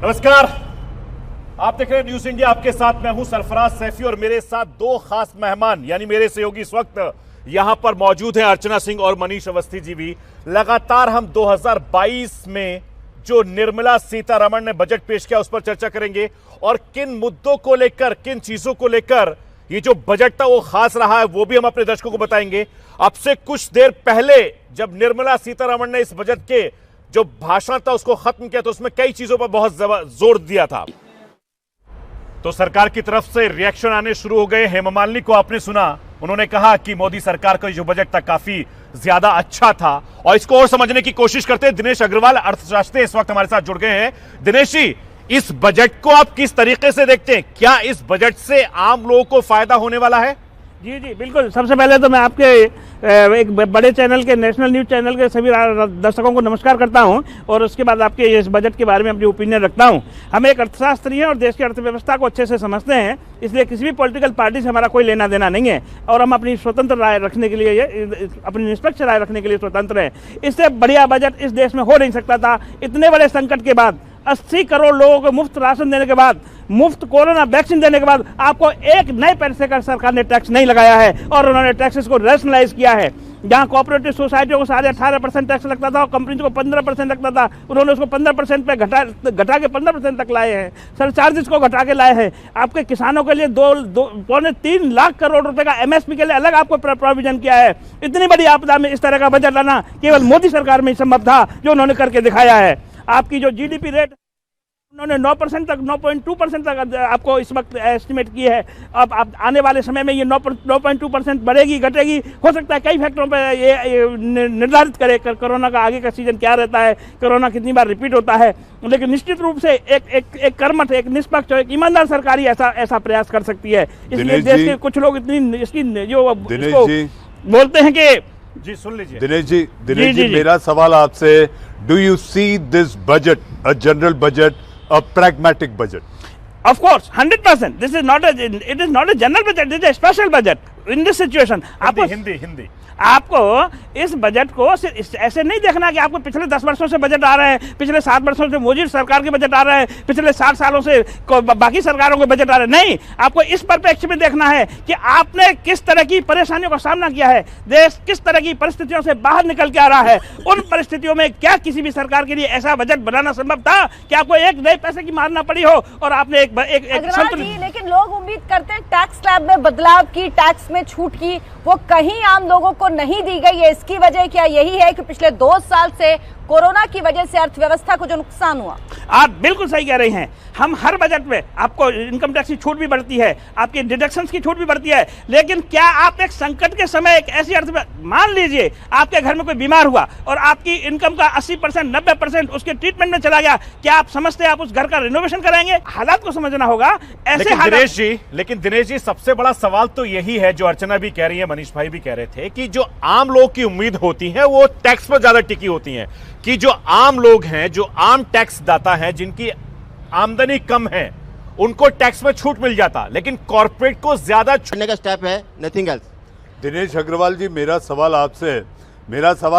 नमस्कार, आप देख रहे हैं न्यूज इंडिया। आपके साथ मैं हूं सरफराज सैफी और मेरे साथ दो खास मेहमान यानी मेरे सहयोगी इस वक्त यहां पर मौजूद हैं। अर्चना सिंह और मनीष अवस्थी जी भी। लगातार हम 2022 में जो निर्मला सीतारमण ने बजट पेश किया उस पर चर्चा करेंगे और किन मुद्दों को लेकर, किन चीजों को लेकर ये जो बजट था वो खास रहा है वो भी हम अपने दर्शकों को बताएंगे। अब से कुछ देर पहले जब निर्मला सीतारमण ने इस बजट के जो भाषण था उसको खत्म किया तो उसमें कई चीजों पर बहुत जोर दिया था। तो सरकार की तरफ से रिएक्शन आने शुरू हो गए। हेमा मालिनी को आपने सुना, उन्होंने कहा कि मोदी सरकार का जो बजट था काफी ज्यादा अच्छा था। और इसको और समझने की कोशिश करते हैं दिनेश अग्रवाल, अर्थशास्त्री इस वक्त हमारे साथ जुड़ गए हैं। दिनेश जी, इस बजट को आप किस तरीके से देखते हैं? क्या इस बजट से आम लोगों को फायदा होने वाला है? जी जी बिल्कुल। सबसे पहले तो मैं आपके एक बड़े चैनल के, नेशनल न्यूज़ चैनल के सभी दर्शकों को नमस्कार करता हूं और उसके बाद आपके इस बजट के बारे में अपनी ओपिनियन रखता हूं। हम एक अर्थशास्त्री हैं और देश की अर्थव्यवस्था को अच्छे से समझते हैं, इसलिए किसी भी पॉलिटिकल पार्टी से हमारा कोई लेना देना नहीं है और हम अपनी स्वतंत्र राय रखने के लिए, अपनी निष्पक्ष राय रखने के लिए स्वतंत्र हैं। इससे बढ़िया बजट इस देश में हो नहीं सकता था। इतने बड़े संकट के बाद, 80 करोड़ लोगों को मुफ्त राशन देने के बाद, मुफ्त कोरोना वैक्सीन देने के बाद आपको एक नए पैसे का सरकार ने टैक्स नहीं लगाया है और उन्होंने टैक्सेस को रैशनलाइज किया है। जहां कोऑपरेटिव सोसाइटियों को 18.5% टैक्स लगता था और कंपनी को 15% लगता था, उन्होंने उसको 15% पे घटा के 15% तक लाए हैं। सरचार्जेस को घटा के लाए हैं। आपके किसानों के लिए 2.3 लाख करोड़ रुपए का MSP के लिए अलग आपको प्रोविजन किया है। इतनी बड़ी आपदा में इस तरह का बजट लाना केवल मोदी सरकार में ही संभव था, जो उन्होंने करके दिखाया है। आपकी जो GDP रेट उन्होंने 9% तक, 9.2% तक आपको इस वक्त एस्टिमेट की है। अब आप आने वाले समय में ये 9.2% बढ़ेगी, घटेगी, हो सकता है कई फैक्टरों पर ये निर्धारित करे कोरोना का आगे का सीजन क्या रहता है, कोरोना कितनी बार रिपीट होता है। लेकिन निश्चित रूप से एक कर्मठ, एक निष्पक्ष, एक ईमानदार सरकारी ऐसा प्रयास कर सकती है। इसलिए देश के कुछ लोग इतनी इसकी जो बोलते हैं कि जी सुन लीजिए दिनेश जी, मेरा सवाल आपसे, do you see this budget a general budget, a pragmatic budget? Of course, 100%. It is not a general budget. It is a special budget in this situation. Hindi आपको इस बजट को ऐसे नहीं देखना कि आपको पिछले 10 वर्षों से बजट आ रहे हैं, पिछले 7 वर्षों से मोदी सरकार के बजट आ रहे हैं, पिछले 60 सालों से बाकी सरकारों के बजट आ रहे हैं। नहीं, आपको इस परिप्रेक्ष्य में देखना है कि आपने किस तरह की परेशानियों का सामना किया है, देश किस तरह की परिस्थितियों से बाहर निकल के आ रहा है। उन परिस्थितियों में क्या किसी भी सरकार के लिए ऐसा बजट बनाना संभव था कि आपको एक नए पैसे की मारना पड़ी हो और आपने एक लेकिन लोग उम्मीद करते हैं टैक्स स्लैब में बदलाव की, टैक्स में छूट की, वो कहीं आम लोगों को नहीं दी गई है। इसकी वजह क्या यही है कि पिछले 2 साल से कोरोना की वजह से अर्थव्यवस्था को जो नुकसान हुआ? आप बिल्कुल सही कह रही हैं। हम हर बजट में आपको इनकम टैक्स की छूट भी बढ़ती है, आपकी डिडक्शंस की छूट भी बढ़ती है, लेकिन क्या आप एक संकट के समय एक ऐसी मान लीजिए आपके घर में कोई बीमार हुआ और आपकी इनकम का 80%, 90% उसके ट्रीटमेंट में चला गया, क्या आप समझते हैं आप उस घर का रिनोवेशन कराएंगे? हालात को समझना होगा। लेकिन दिनेश जी, सबसे बड़ा सवाल तो यही है जो अर्चना भी कह रही है, मनीष भाई भी कह रहे थे, कि जो आम लोग की उम्मीद होती है वो टैक्स पर ज्यादा टिकी होती है, कि जो आम लोग हैं, जो आम टैक्स दाता हैं, जिनकी आमदनी कम है, उनको टैक्स में छूट मिल जाता, लेकिन कॉर्पोरेट को ज्यादा छूटने का स्टेप है, नथिंग एल्स। दिनेश अग्रवाल जी, मेरा सवाल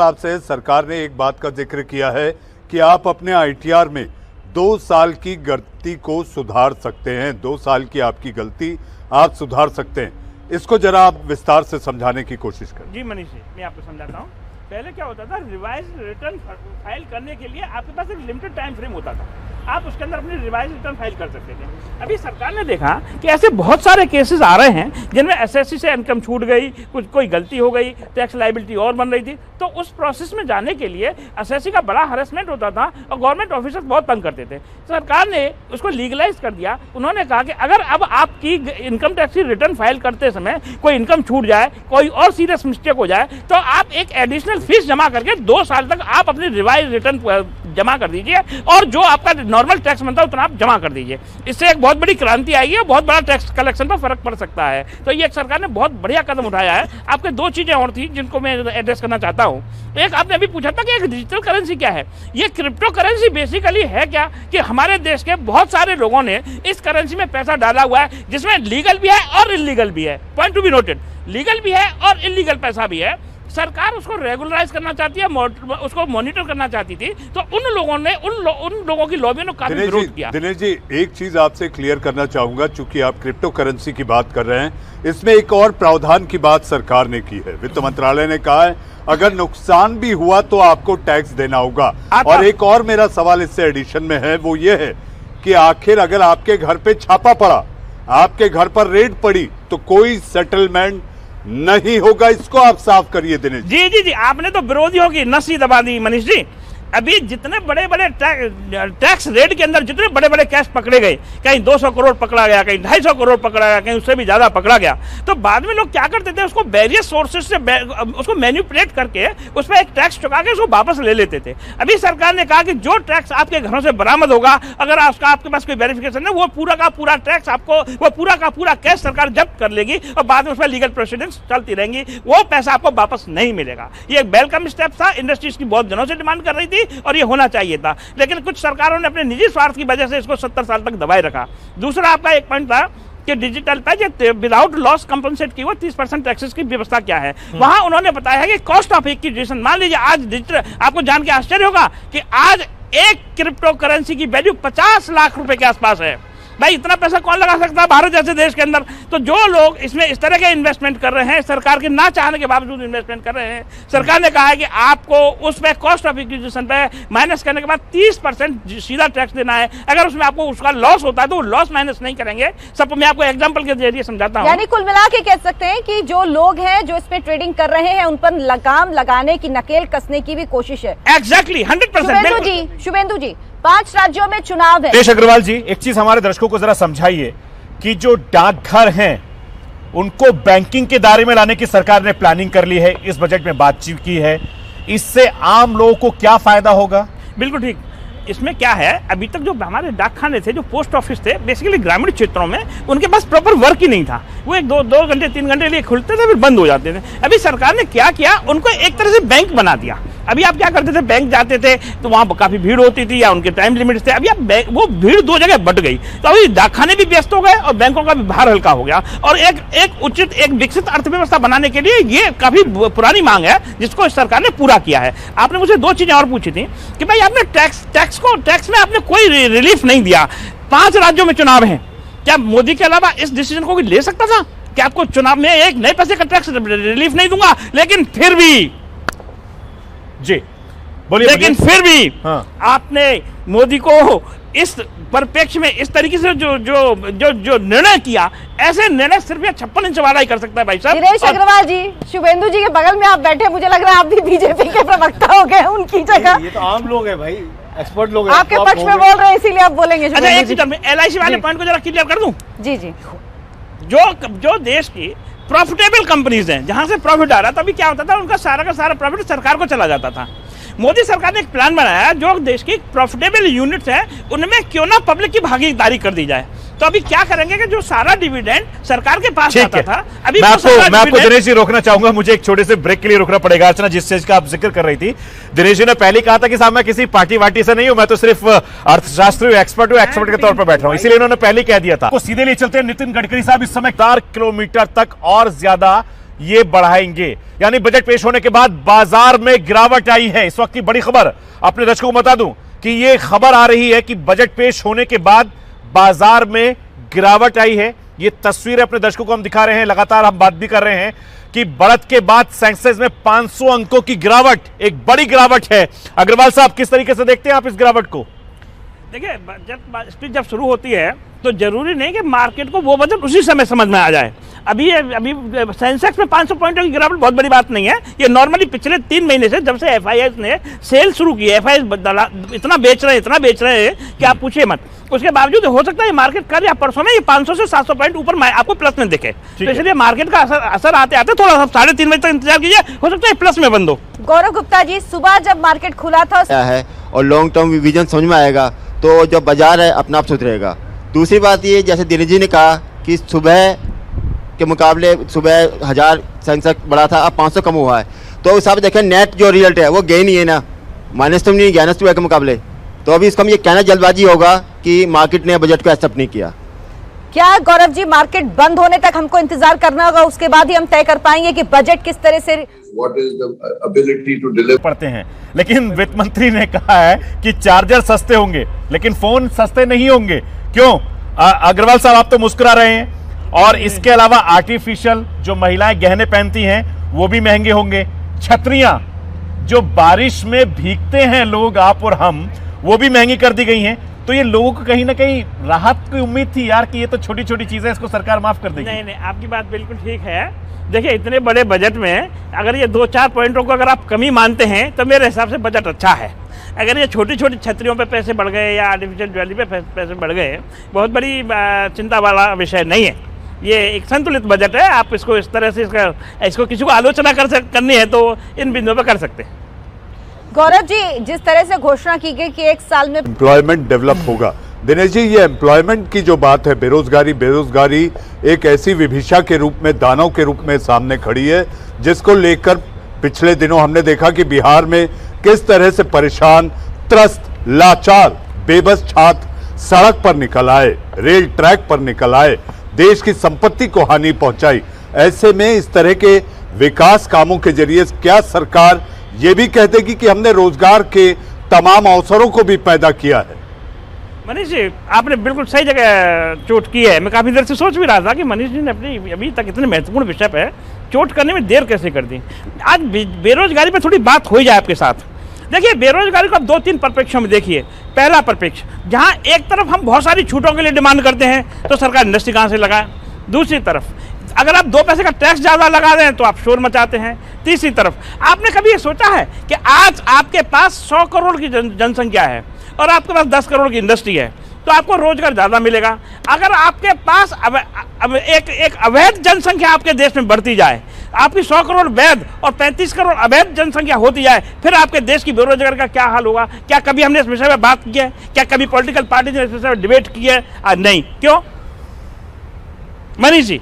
आपसे है, सरकार ने एक बात का जिक्र किया है कि आप अपने ITR में 2 साल की गलती को सुधार सकते हैं। 2 साल की आपकी गलती आप सुधार सकते हैं। इसको जरा आप विस्तार से समझाने की कोशिश करें। जी मनीष जी, मैं आपको समझाता हूँ। पहले क्या होता था, रिवाइज रिटर्न फाइल करने के लिए आपके पास एक लिमिटेड टाइम फ्रेम होता था, आप उसके अंदर अपनी रिवाइज रिटर्न फाइल कर सकते थे। अभी सरकार ने देखा कि ऐसे बहुत सारे केसेस आ रहे हैं जिनमें SSC से इनकम छूट गई, कोई गलती हो गई, टैक्स लाइबिलिटी और बन रही थी, तो उस प्रोसेस में जाने के लिए SSC का बड़ा हरेसमेंट होता था और गवर्नमेंट ऑफिसर्स बहुत तंग करते थे। सरकार ने उसको लीगलाइज कर दिया। उन्होंने कहा कि अगर अब आपकी इनकम टैक्स की रिटर्न फाइल करते समय कोई इनकम छूट जाए, कोई और सीरियस मिस्टेक हो जाए, तो आप एक एडिशनल फीस जमा करके 2 साल तक आप अपनी रिवाइज रिटर्न जमा कर दीजिए और जो आपका नॉर्मल टैक्स बनता है उतना आप जमा कर दीजिए। इससे एक बहुत बड़ी क्रांति आएगी और बहुत बड़ा टैक्स कलेक्शन पर फर्क पड़ सकता है। तो ये सरकार ने बहुत बढ़िया कदम उठाया है। आपके 2 चीजें और थी जिनको मैं एड्रेस करना चाहता हूँ। एक, आपने अभी पूछा था कि एक डिजिटल करेंसी क्या है। ये क्रिप्टो करेंसी बेसिकली है क्या कि हमारे देश के बहुत सारे लोगों ने इस करेंसी में पैसा डाला हुआ है, जिसमें लीगल भी है और इलीगल भी है। Point to be noted, legal भी है और इलीगल पैसा भी है। सरकार उसको रेगुलराइज करना चाहती है, उसको मॉनिटर करना चाहती थी, तो उन लोगों ने उन लोगों की लॉबी ने काफी विरोध किया। दिनेश जी, एक चीज आपसे क्लियर करना चाहूंगा, चूंकि आप क्रिप्टो करेंसी की बात कर रहे हैं, इसमें एक और प्रावधान की बात सरकार ने की है। वित्त मंत्रालय ने कहा है अगर नुकसान भी हुआ तो आपको टैक्स देना होगा। और एक और मेरा सवाल इससे एडिशन में है, वो ये है कि आखिर अगर आपके घर पे छापा पड़ा, आपके घर पर रेड पड़ी, तो कोई सेटलमेंट नहीं होगा। इसको आप साफ करिए दिनेश जी। जी जी, आपने तो विरोधियों की नस्सी दबा दी मनीष जी। अभी जितने बड़े बड़े टैक्स रेट के अंदर जितने बड़े बड़े कैश पकड़े गए, कहीं 200 करोड़ पकड़ा गया, कहीं 250 करोड़ पकड़ा गया, कहीं उससे भी ज्यादा पकड़ा गया, तो बाद में लोग क्या करते थे, उसको वेरियस सोर्सेज से उसको मैनिपुलेट करके उस पर एक टैक्स चुका के उसको वापस ले लेते थे। अभी सरकार ने कहा कि जो टैक्स आपके घरों से बरामद होगा, अगर आपके पास कोई वेरिफिकेशन है, वो पूरा का पूरा टैक्स आपको, वो पूरा का पूरा कैश सरकार जब्त कर लेगी और बाद में उसमें लीगल प्रोसीडिंग्स चलती रहेंगी, वो पैसा आपको वापस नहीं मिलेगा। ये एक वेलकम स्टेप था, इंडस्ट्रीज की बहुत दिनों से डिमांड कर रही थी और ये होना चाहिए था, लेकिन कुछ सरकारों ने अपने निजी स्वार्थ की वजह से इसको 70 साल तक दबाए रखा। दूसरा आपका एक पॉइंट था कि डिजिटल पे विदाउट लॉस कंपनसेट की वो 30% टैक्सेस की व्यवस्था क्या है। वहां उन्होंने बताया है कि कॉस्ट ऑफ एक्विजिशन, मान लीजिए आज डिजिटल, आपको जान के आश्चर्य होगा कि आज एक क्रिप्टो करेंसी की वैल्यू 50 लाख रुपए के आसपास है। भाई इतना पैसा कौन लगा सकता है भारत जैसे देश के अंदर? तो जो लोग इसमें इस तरह के इन्वेस्टमेंट कर रहे हैं, सरकार के ना चाहने के बावजूद इन्वेस्टमेंट कर रहे हैं, सरकार ने कहा है कि आपको उस पे कॉस्ट ऑफ एक्विजिशन पे माइनस करने के बाद 30% सीधा टैक्स देना है। अगर उसमें आपको उसका लॉस होता है तो वो लॉस माइनस नहीं करेंगे। सब मैं आपको एग्जाम्पल के जरिए समझाता हूँ। यानी कुल मिला के कह सकते हैं कि जो लोग हैं जो इसमें ट्रेडिंग कर रहे हैं, उन पर लगाम लगाने की, नकेल कसने की भी कोशिश है। एग्जैक्टली 100%। शुभेंदु जी, 5 राज्यों में चुनाव है। देश अग्रवाल जी, एक चीज हमारे दर्शकों को जरा समझाइए कि जो डाकघर हैं उनको बैंकिंग के दायरे में लाने की सरकार ने प्लानिंग कर ली है, इस बजट में बातचीत की है, इससे आम लोगों को क्या फायदा होगा? बिल्कुल ठीक। इसमें क्या है, अभी तक जो हमारे डाकखाने थे, जो पोस्ट ऑफिस थे, बेसिकली ग्रामीण क्षेत्रों में उनके पास प्रॉपर वर्क ही नहीं था। वो एक दो घंटे 3 घंटे लिए खुलते थे, फिर बंद हो जाते थे। अभी सरकार ने क्या किया, उनको एक तरह से बैंक बना दिया। अभी आप क्या करते थे, बैंक जाते थे तो वहां काफी भीड़ होती थी या उनके टाइम लिमिट्स थे। अभी आप वो भीड़ 2 जगह बट गई, तो अभी डाकखाने भी व्यस्त हो गए और बैंकों का भी भार हल्का हो गया। और एक उचित, एक विकसित अर्थव्यवस्था बनाने के लिए ये काफी पुरानी मांग है जिसको इस सरकार ने पूरा किया है। आपने मुझे 2 चीजें और पूछी थी कि भाई आपने टैक्स में आपने कोई रिलीफ नहीं दिया। 5 राज्यों में चुनाव है, क्या मोदी के अलावा इस डिसीजन को भी ले सकता था कि आपको चुनाव में एक नए पैसे का टैक्स रिलीफ नहीं दूंगा, लेकिन फिर भी जी बोलिए। लेकिन फिर भी हाँ। आपने मोदी को इस परिप्रेक्ष्य में इस तरीके से जो निर्णय किया, ऐसे निर्णय सिर्फ 56 इंच वाला ही कर सकता है भाई साहब। दिनेश अग्रवाल जी, शुभेंदु जी के बगल में आप बैठे, मुझे लग रहा है आप भी बीजेपी के प्रवक्ता हो गए उनकी जगह। ये तो आम लोग हैं भाई, एक्सपर्ट लोग हैं। आपके पक्ष में बोल रहे हैं, इसीलिए आप बोलेंगे। अच्छा, एक चीज LIC वाले पॉइंट को जरा क्लियर कर दूं। जी जी, जो देश की प्रॉफिटेबल कंपनीज हैं, जहां से प्रॉफिट आ रहा था, तभी क्या होता था, उनका सारा का सारा प्रॉफिट सरकार को चला जाता था। मोदी सरकार ने एक प्लान बनाया, जो देश की प्रॉफिटेबल यूनिट्स हैं उनमें क्यों ना पब्लिक की भागीदारी कर दी जाए। तो अभी क्या करेंगे कि जो सारा डिविडेंड सरकार के पास आता था, अभी मैं आपको दिनेश जी रोकना चाहूंगा, मुझे एक छोटे से ब्रेक के लिए रुकना पड़ेगा। अर्चना, जिस चीज का आप जिक्र कर रही थी, दिनेश जी ने पहले कहा था कि साहब मैं किसी पार्टी वार्टी से नहीं हूं, मैं तो सिर्फ अर्थशास्त्री एक्सपर्ट हूं, एक्सपर्ट के तौर पर बैठ रहा हूं, इसीलिए उन्होंने पहले कह दिया था। तो सीधे लिए चलते हैं, नितिन गडकरी साहब इस समय 4 किलोमीटर तक और ज्यादा ये बढ़ाएंगे, यानी बजट पेश होने के बाद बाजार में गिरावट आई है। इस वक्त की बड़ी खबर अपने दर्शकों को बता दूं कि ये खबर आ रही है कि बजट पेश होने के बाद बाजार में गिरावट आई है। ये तस्वीरें अपने दर्शकों को हम दिखा रहे हैं, लगातार हम बात भी कर रहे हैं कि बढ़त के बाद सेंसेक्स में 500 अंकों की गिरावट, एक बड़ी गिरावट है। अग्रवाल साहब, किस तरीके से देखते हैं आप इस गिरावट को? देखिए, बजट स्पीच जब शुरू होती है तो जरूरी नहीं कि मार्केट को वो बजट उसी समय समझ में आ जाए। अभी सेंसेक्स में 500 पॉइंटों की गिरावट बहुत बड़ी बात नहीं है। ये नॉर्मली पिछले 3 महीने से, जब से FIS ने सेल शुरू की, FIS इतना बेच रहे हैं कि आप पूछिए मत। उसके बावजूद हो सकता है मार्केट कल या परसों में ये 500 से 700 पॉइंट ऊपर आपको प्लस में दिखे। तो इसलिए मार्केट का असर आते आते थोड़ा सा 3:30 बजे तक इंतजार कीजिए, हो सकता है प्लस में बंद हो। गौरव गुप्ता जी, सुबह जब मार्केट खुला था है और लॉन्ग टर्म विजन समझ में आएगा तो जो बाजार है अपना आप सुधरेगा। दूसरी बात ये, जैसे दिनेश जी ने कहा कि सुबह के मुकाबले सुबह 1000 सेंसेक्स बढ़ा था, अब 500 कम हुआ है, तो उस हिसाब से देखें नेट जो रिजल्ट है वो गेन ही है ना, माइनस तो नहीं गया ना सुबह के मुकाबले। तो अभी इसका ये कहना जल्दबाजी होगा कि मार्केट ने बजट को एक्सेप्ट नहीं किया। क्या गौरव जी मार्केट बंद होने तक हमको इंतजार करना होगा, उसके बाद ही हम तय कर पाएंगे कि बजट किस तरह से What is the ability to deliver? पड़ते हैं। लेकिन वित्त मंत्री ने कहा है कि चार्जर सस्ते होंगे लेकिन फोन सस्ते नहीं होंगे। क्यों? अग्रवाल साहब आप तो मुस्कुरा रहे हैं। और इसके अलावा आर्टिफिशियल जो महिलाएं गहने पहनती हैं वो भी महंगे होंगे। छतरियां जो बारिश में भीगते हैं लोग, आप और हम, वो भी महंगी कर दी गई हैं। तो ये लोगों को कहीं ना कहीं राहत की उम्मीद थी यार कि ये तो छोटी छोटी चीजें, इसको सरकार माफ कर देगी। नहीं, आपकी बात बिल्कुल ठीक है। देखिए, इतने बड़े बजट में अगर ये 2-4 पॉइंटों को अगर आप कमी मानते हैं तो मेरे हिसाब से बजट अच्छा है। अगर ये छोटी छोटी छतरियों पे पैसे बढ़ गए या आर्टिफिशियल ज्वेलरी पे पैसे बढ़ गए, बहुत बड़ी चिंता वाला विषय नहीं है। ये एक संतुलित बजट है। आप इसको इस तरह से इसको किसी को आलोचना करनी है तो इन बिंदुओं पर कर सकते हैं। गौरव जी, जिस तरह से घोषणा की गई कि 1 साल में एम्प्लॉयमेंट डेवलप होगा, दिनेश जी ये एम्प्लॉयमेंट की जो बात है, बेरोजगारी एक ऐसी विभीषा के रूप में, दानव के रूप में सामने खड़ी है, जिसको लेकर पिछले दिनों हमने देखा कि बिहार में किस तरह से परेशान, त्रस्त, लाचार, बेबस छात्र सड़क पर निकल आए, रेल ट्रैक पर निकल आए, देश की संपत्ति को हानि पहुंचाई। ऐसे में इस तरह के विकास कामों के जरिए क्या सरकार ये भी कह देगी कि हमने रोजगार के तमाम अवसरों को भी पैदा किया है? मनीष जी, आपने बिल्कुल सही जगह चोट की है। मैं काफ़ी देर से सोच भी रहा था कि मनीष जी ने अपनी अभी तक इतने महत्वपूर्ण विषय पे चोट करने में देर कैसे कर दी। आज बेरोजगारी पे थोड़ी बात हो जाए आपके साथ। देखिए, बेरोजगारी को आप 2-3 परिप्रेक्ष्यों में देखिए। पहला परिप्रेक्ष्य, जहाँ एक तरफ हम बहुत सारी छूटों के लिए डिमांड करते हैं तो सरकार इंडस्ट्री कहाँ से लगाए। दूसरी तरफ अगर आप 2 पैसे का टैक्स ज़्यादा लगा दें तो आप शोर मचाते हैं। तीसरी तरफ, आपने कभी ये सोचा है कि आज आपके पास 100 करोड़ की जनसंख्या है और आपके पास 10 करोड़ की इंडस्ट्री है तो आपको रोजगार ज़्यादा मिलेगा। अगर आपके पास अब एक अवैध जनसंख्या आपके देश में बढ़ती जाए, आपकी 100 करोड़ वैध और 35 करोड़ अवैध जनसंख्या होती जाए, फिर आपके देश की बेरोजगारी का क्या हाल होगा? क्या कभी हमने इस विषय में बात की है? क्या कभी पॉलिटिकल पार्टी ने इस विषय में डिबेट की है? नहीं। क्यों मनीष जी?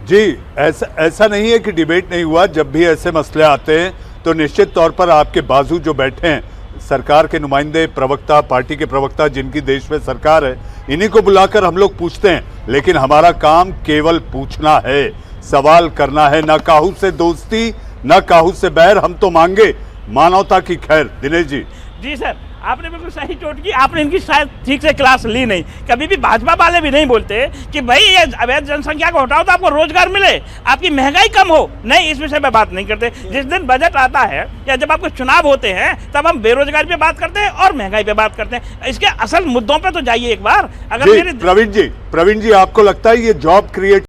जी, ऐसा नहीं है कि डिबेट नहीं हुआ। जब भी ऐसे मसले आते हैं तो निश्चित तौर पर आपके बाजू जो बैठे हैं, सरकार के नुमाइंदे, प्रवक्ता, पार्टी के प्रवक्ता जिनकी देश में सरकार है, इन्हीं को बुलाकर हम लोग पूछते हैं। लेकिन हमारा काम केवल पूछना है, सवाल करना है, ना काहू से दोस्ती, ना काहू से बैर। हम तो मांगे मानवता की खैर। दिनेश जी। जी सर, आपने बिल्कुल सही चोट की। आपने इनकी शायद ठीक से क्लास ली नहीं। कभी भी भाजपा वाले भी नहीं बोलते कि भाई ये अवैध जनसंख्या को हटाओ तो आपको रोजगार मिले, आपकी महंगाई कम हो। नहीं, इस विषय पे बात नहीं करते। जिस दिन बजट आता है या जब आपके चुनाव होते हैं तब हम बेरोजगारी पे बात करते हैं और महंगाई पे बात करते हैं। इसके असल मुद्दों पे तो जाइए एक बार। अगर प्रवीण जी, आपको लगता है ये जॉब क्रिएट